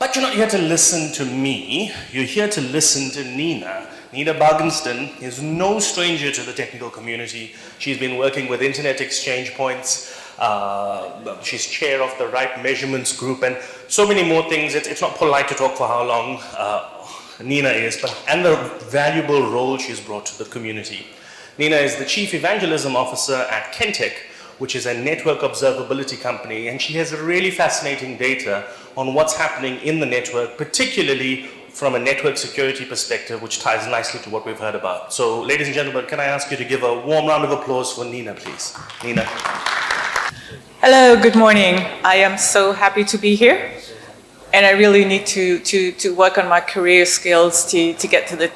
But you're not here to listen to me, you're here to listen to Nina. Nina Bargisen is no stranger to the technical community. She's been working with Internet Exchange Points. She's chair of the Right Measurements Group and so many more things. It's not polite to talk for how long Nina is, and the valuable role she's brought to the community. Nina is the Chief Evangelism Officer at KENTIK, which is a network observability company, and she has really fascinating data on what's happening in the network, particularly from a network security perspective, which ties nicely to what we've heard about. So, ladies and gentlemen, can I ask you to give a warm round of applause for Nina, please? Nina. Hello, good morning. I am so happy to be here, and I really need to work on my career skills to get to the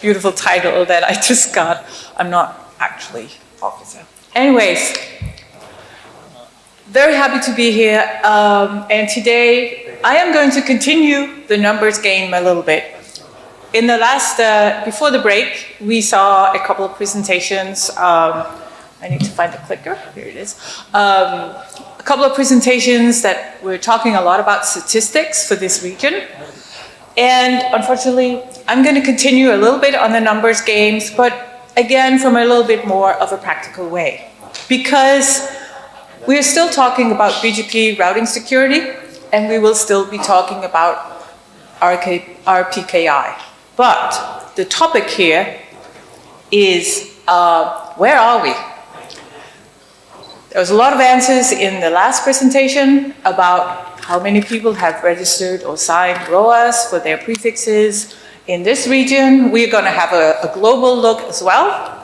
beautiful title that I just got. I'm not actually officer. Anyways, very happy to be here, and today I am going to continue the numbers game a little bit. In the last, before the break, we saw a couple of presentations. I need to find the clicker, here it is. A couple of presentations that were talking a lot about statistics for this region. And unfortunately, I'm going to continue a little bit on the numbers games, but again, from a little bit more of a practical way. Because we are still talking about BGP routing security, and we will still be talking about RPKI. But the topic here is, where are we? There was a lot of answers in the last presentation about how many people have registered or signed ROAs for their prefixes in this region. We're going to have a global look as well,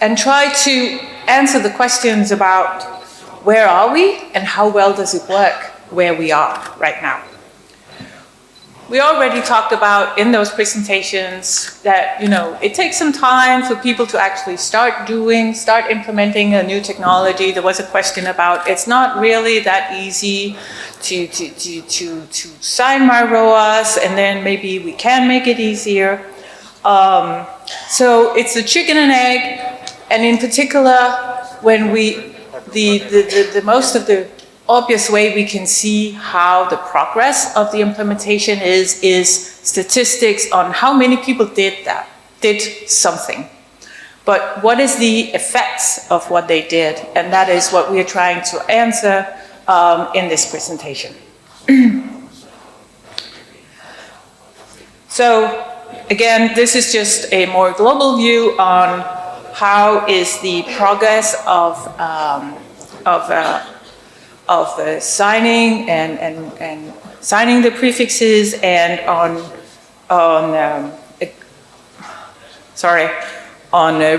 and try to answer the questions about where are we and how well does it work where we are right now. We already talked about in those presentations that, it takes some time for people to actually start implementing a new technology. There was a question about it's not really that easy to sign my ROAs, and then maybe we can make it easier. So it's a chicken and egg, and in particular, when the most of the obvious way we can see how the progress of the implementation is statistics on how many people did something. But what is the effects of what they did? And that is what we are trying to answer in this presentation. So again, this is just a more global view on how is the progress of signing and signing the prefixes, and on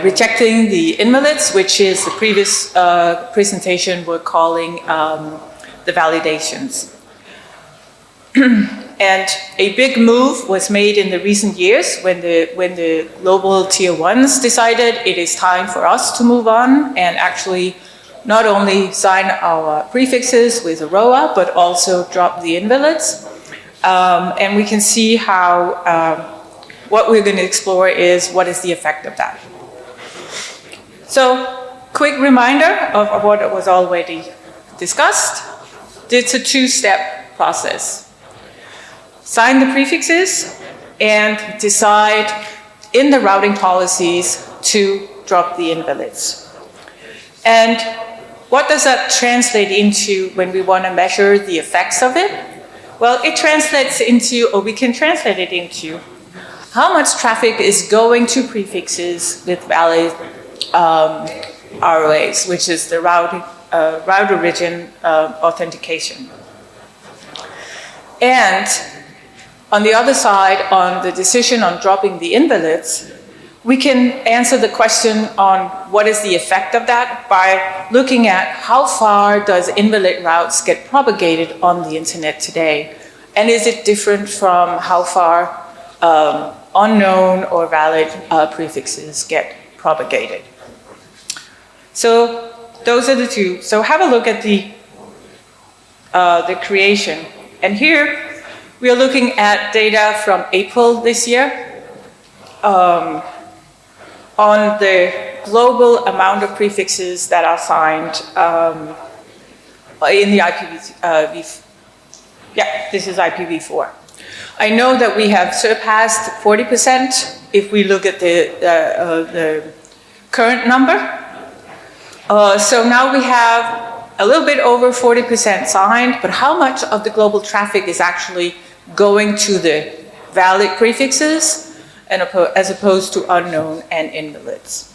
rejecting the invalids, which is the previous presentation we're calling the validations. And a big move was made in the recent years when the global tier ones decided it is time for us to move on and actually not only sign our prefixes with a ROA, but also drop the invalids. And we can see how what we're going to explore is what is the effect of that. So, quick reminder of what was already discussed. It's a two-step process. Sign the prefixes and decide in the routing policies to drop the invalids. And what does that translate into when we want to measure the effects of it? Well, it translates into, or we can translate it into, how much traffic is going to prefixes with valid ROAs, which is the route origin authentication. And on the other side, on the decision on dropping the invalids, we can answer the question on what is the effect of that by looking at how far does invalid routes get propagated on the internet today, and is it different from how far unknown or valid prefixes get propagated. So those are the two. So have a look at the creation, and here we are looking at data from April this year. On the global amount of prefixes that are signed in the Yeah, this is IPv4. I know that we have surpassed 40% if we look at the current number. So now we have a little bit over 40% signed, but how much of the global traffic is actually going to the valid prefixes and as opposed to unknown and invalids?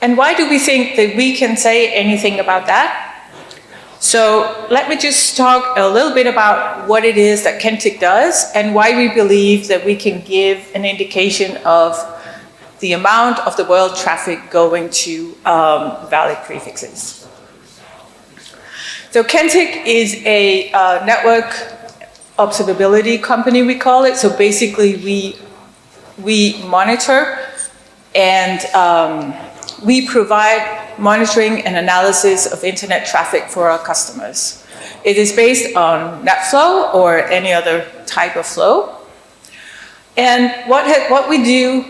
And why do we think that we can say anything about that? So let me just talk a little bit about what it is that KENTIK does and why we believe that we can give an indication of the amount of the world traffic going to valid prefixes. So KENTIK is a network observability company, we call it. So basically we monitor and we provide monitoring and analysis of internet traffic for our customers. It is based on NetFlow or any other type of flow. And what we do,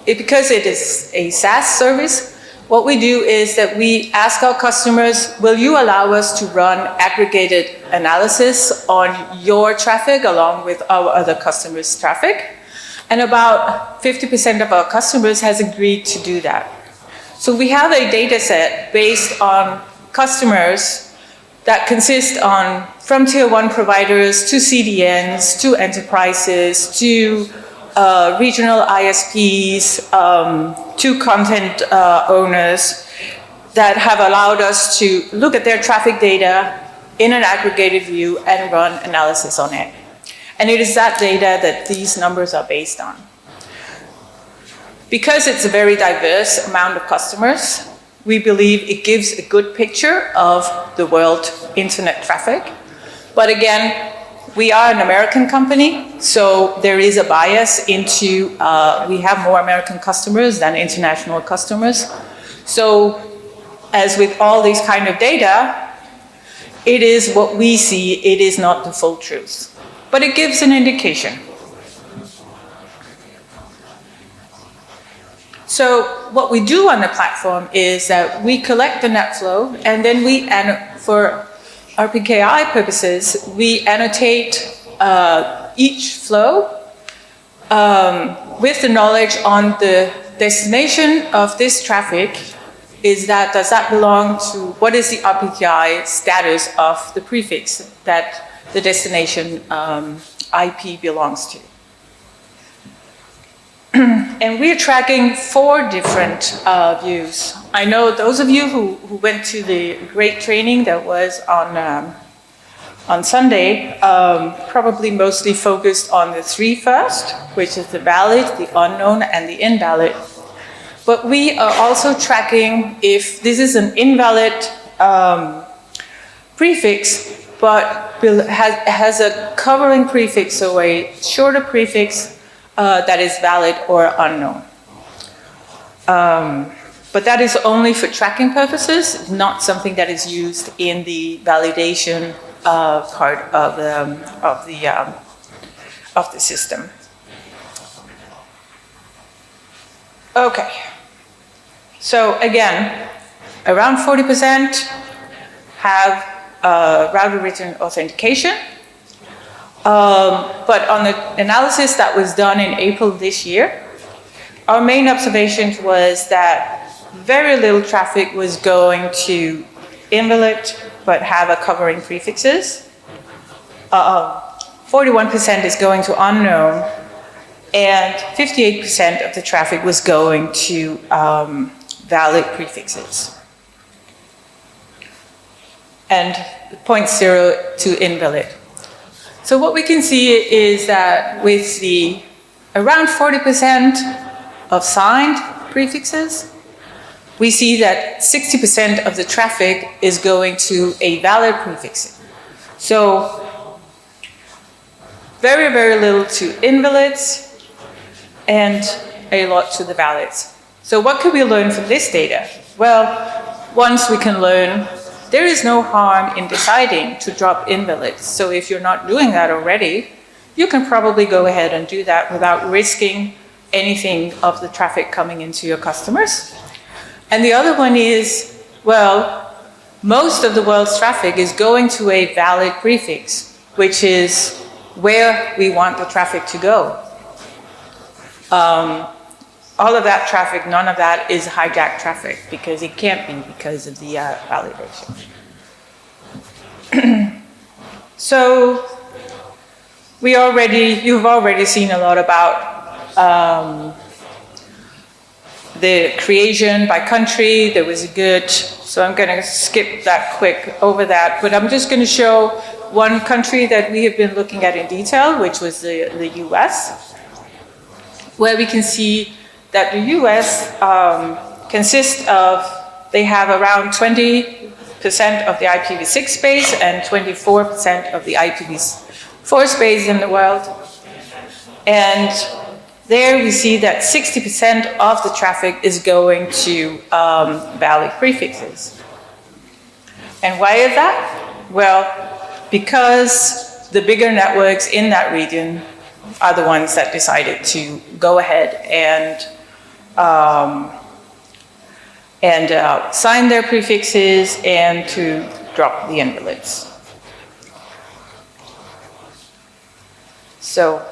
because it is a SaaS service, what we do is that we ask our customers, will you allow us to run aggregated analysis on your traffic along with our other customers' traffic? And about 50% of our customers has agreed to do that. So we have a data set based on customers that consist on from tier 1 providers to CDNs, to enterprises, to regional ISPs, to content owners that have allowed us to look at their traffic data in an aggregated view and run analysis on it. And it is that data that these numbers are based on. Because it's a very diverse amount of customers, we believe it gives a good picture of the world internet traffic. But again, we are an American company, so there is a bias into, we have more American customers than international customers. So as with all these kind of data, it is what we see, it is not the full truth. But it gives an indication. So what we do on the platform is that we collect the net flow, and then for RPKI purposes, we annotate each flow with the knowledge on the destination of this traffic. Does that belong to, what is the RPKI status of the prefix that the destination IP belongs to? And we're tracking 4 different views. I know those of you who went to the great training that was on Sunday probably mostly focused on the 3 first, which is the valid, the unknown, and the invalid. But we are also tracking if this is an invalid prefix, but has a covering prefix, so a shorter prefix that is valid or unknown. But that is only for tracking purposes, not something that is used in the validation part of the system. Okay. So again, around 40% have router-written authentication. But on the analysis that was done in April this year, our main observation was that very little traffic was going to invalid, but have a covering prefixes. 41% is going to unknown, and 58% of the traffic was going to valid prefixes. And 0.0 to invalid. So what we can see is that with the around 40% of signed prefixes, we see that 60% of the traffic is going to a valid prefix. So very, very little to invalids and a lot to the valids. So what can we learn from this data? Well, once we can learn there is no harm in deciding to drop invalids. So if you're not doing that already, you can probably go ahead and do that without risking anything of the traffic coming into your customers. And the other one is, well, most of the world's traffic is going to a valid prefix, which is where we want the traffic to go. All of that traffic, none of that is hijacked traffic, because it can't be because of the validation. So you've already seen a lot about the creation by country. There was a good, so I'm going to skip that over that, but I'm just going to show one country that we have been looking at in detail, which was the US, where we can see that the US consists of, they have around 20% of the IPv6 space and 24% of the IPv4 space in the world. And there we see that 60% of the traffic is going to valid prefixes. And why is that? Well, because the bigger networks in that region are the ones that decided to go ahead and sign their prefixes and to drop the invalids. So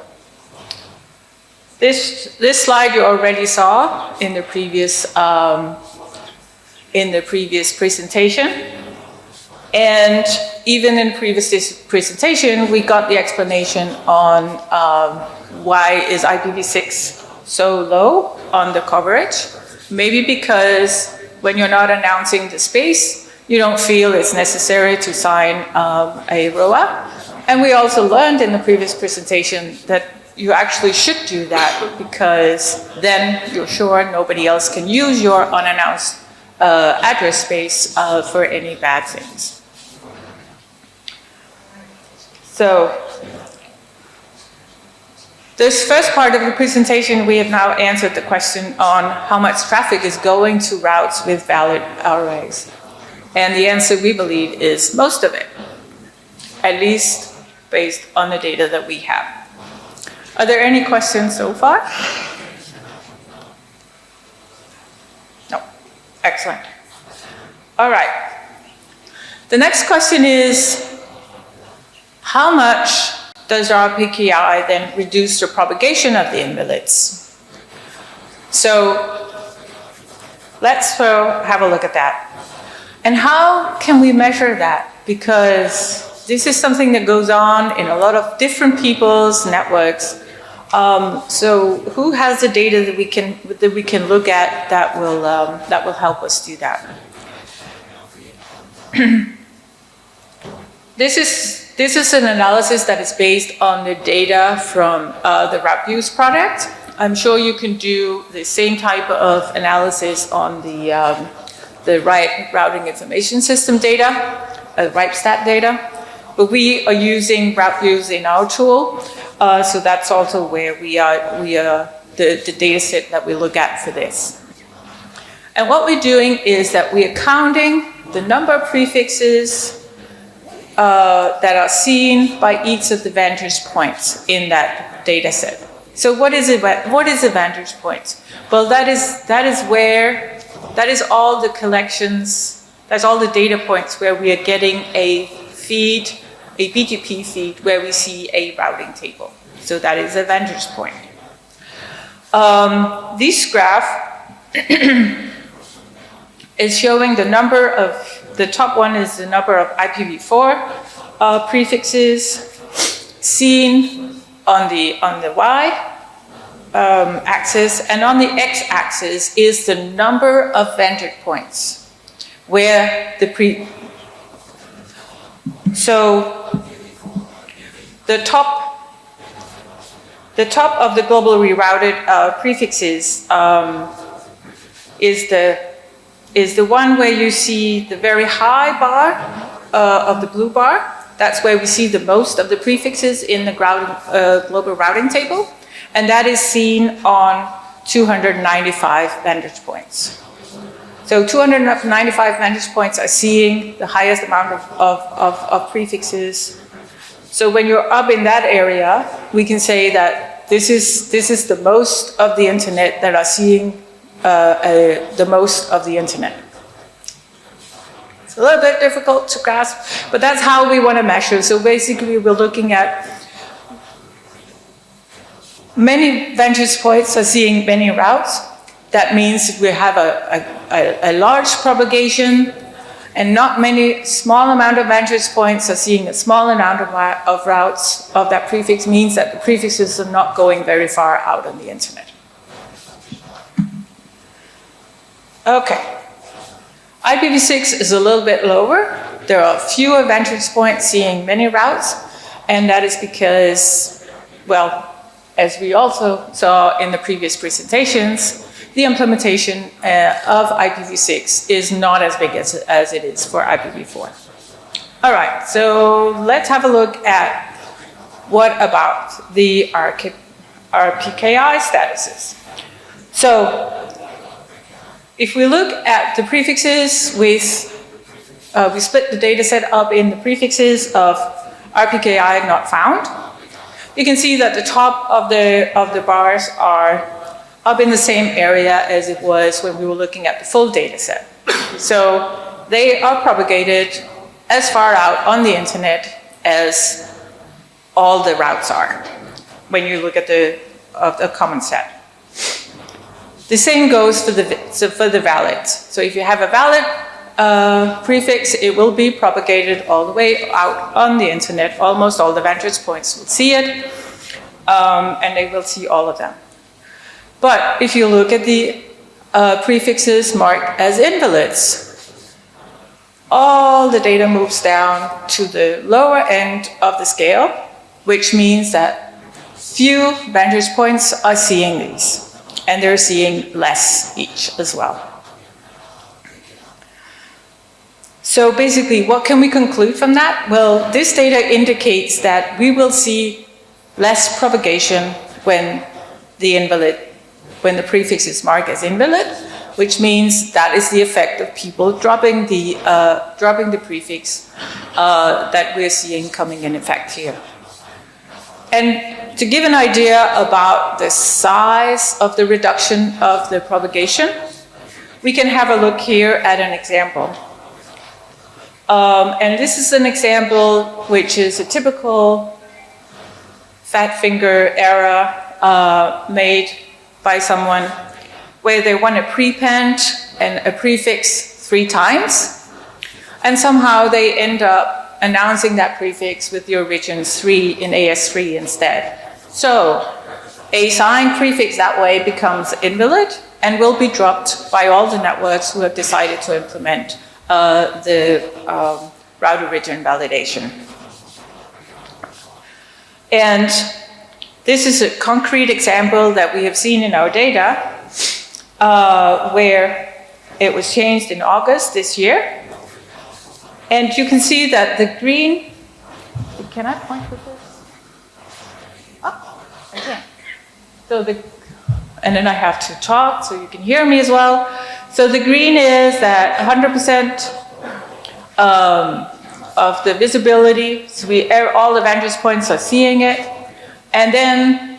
this slide you already saw in the previous presentation, and even in the previous presentation we got the explanation on why is IPv6 so low on the coverage. Maybe because when you're not announcing the space, you don't feel it's necessary to sign a ROA. And we also learned in the previous presentation that you actually should do that, because then you're sure nobody else can use your unannounced address space for any bad things. So this first part of the presentation, we have now answered the question on how much traffic is going to routes with valid arrays. And the answer, we believe, is most of it, at least based on the data that we have. Are there any questions so far? No. Excellent. All right. The next question is, how much does our PKI then reduce the propagation of the invalids? So let's have a look at that. And how can we measure that? Because this is something that goes on in a lot of different people's networks. So who has the data that we can look at that will help us do that? This is an analysis that is based on the data from the route use product. I'm sure you can do the same type of analysis on the routing information system data, RIPE-STAT data, but we are using route use in our tool, so that's also where we are the data set that we look at for this. And what we're doing is that we are counting the number of prefixes that are seen by each of the vantage points in that data set. So what is a vantage point? Well, that is all the collections, that's all the data points where we are getting a feed, a BGP feed, where we see a routing table. So that is a vantage point. This graph is showing the number of, the top one is the number of IPv4 prefixes seen on the Y axis, and on the X axis is the number of vantage points where so the top of the global rerouted prefixes is the one where you see the very high bar of the blue bar. That's where we see the most of the prefixes in the global routing table. And that is seen on 295 vantage points. So 295 vantage points are seeing the highest amount of prefixes. So when you're up in that area, we can say that this is the most of the internet that are seeing the most of the internet. It's a little bit difficult to grasp, but that's how we want to measure. So basically, we're looking at many vantage points are seeing many routes. That means we have a large propagation, and not many small amount of vantage points are seeing a small amount of routes of that prefix. Means that the prefixes are not going very far out on the internet. Okay. IPv6 is a little bit lower. There are fewer vantage points seeing many routes, and that is because, well, as we also saw in the previous presentations, the implementation of IPv6 is not as big as it is for IPv4. All right, so let's have a look at what about the RPKI statuses. So if we look at the prefixes with, we split the data set up in the prefixes of RPKI not found. You can see that the top of the bars are up in the same area as it was when we were looking at the full data set. So they are propagated as far out on the internet as all the routes are when you look at the common set. The same goes for the valid. So if you have a valid prefix, it will be propagated all the way out on the internet. Almost all the vantage points will see it, and they will see all of them. But if you look at the prefixes marked as invalids, all the data moves down to the lower end of the scale, which means that few vantage points are seeing these. And they're seeing less each as well. So basically, what can we conclude from that? Well, this data indicates that we will see less propagation when the prefix is marked as invalid, which means that is the effect of people dropping the prefix that we're seeing coming in effect here. And to give an idea about the size of the reduction of the propagation, we can have a look here at an example. And this is an example which is a typical fat finger error made by someone where they want to prepend and a prefix 3 times, and somehow they end up announcing that prefix with the origin 3 in AS3 instead. So a signed prefix that way becomes invalid and will be dropped by all the networks who have decided to implement the route origin validation. And this is a concrete example that we have seen in our data where it was changed in August this year. And you can see that the green, can I point with this? Oh, I can. So and then I have to talk so you can hear me as well. So the green is that 100% of the visibility, so all the vantage points are seeing it. And then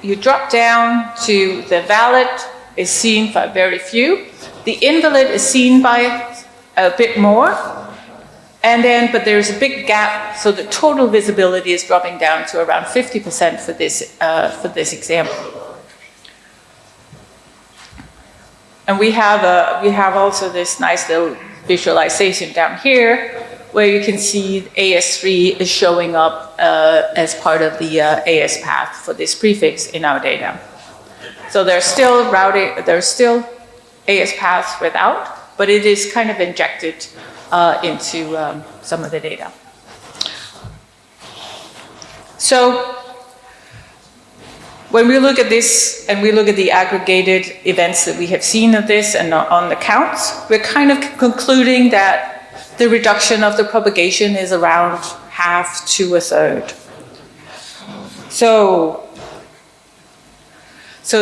you drop down to the valid is seen by very few. The invalid is seen by a bit more. And then, but there's a big gap, so the total visibility is dropping down to around 50% for this example. And we have also this nice little visualization down here, where you can see AS3 is showing up as part of the AS path for this prefix in our data. So there's still AS paths without, but it is kind of injected into some of the data. So when we look at this and we look at the aggregated events that we have seen of this and on the counts, we're kind of concluding that the reduction of the propagation is around half to a third. So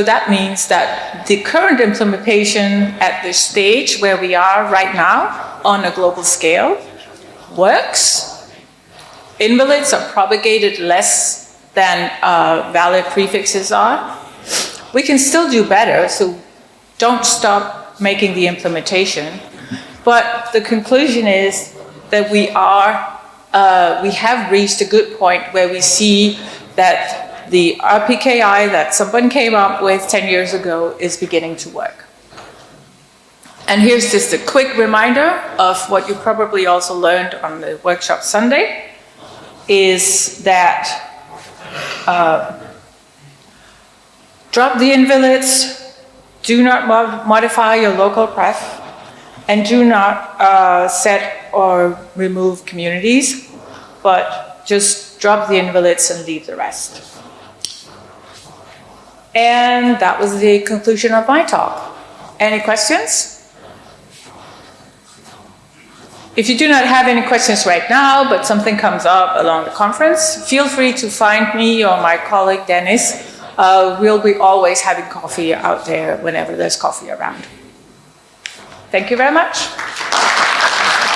that means that the current implementation at the stage where we are right now on a global scale works. Invalids are propagated less than valid prefixes are. We can still do better, so don't stop making the implementation. But the conclusion is that we have reached a good point where we see that the RPKI that someone came up with 10 years ago is beginning to work. And here's just a quick reminder of what you probably also learned on the workshop Sunday, is that drop the invalids, do not modify your local pref, and do not set or remove communities, but just drop the invalids and leave the rest. And that was the conclusion of my talk. Any questions? If you do not have any questions right now, but something comes up along the conference, feel free to find me or my colleague Dennis. We'll be always having coffee out there whenever there's coffee around. Thank you very much.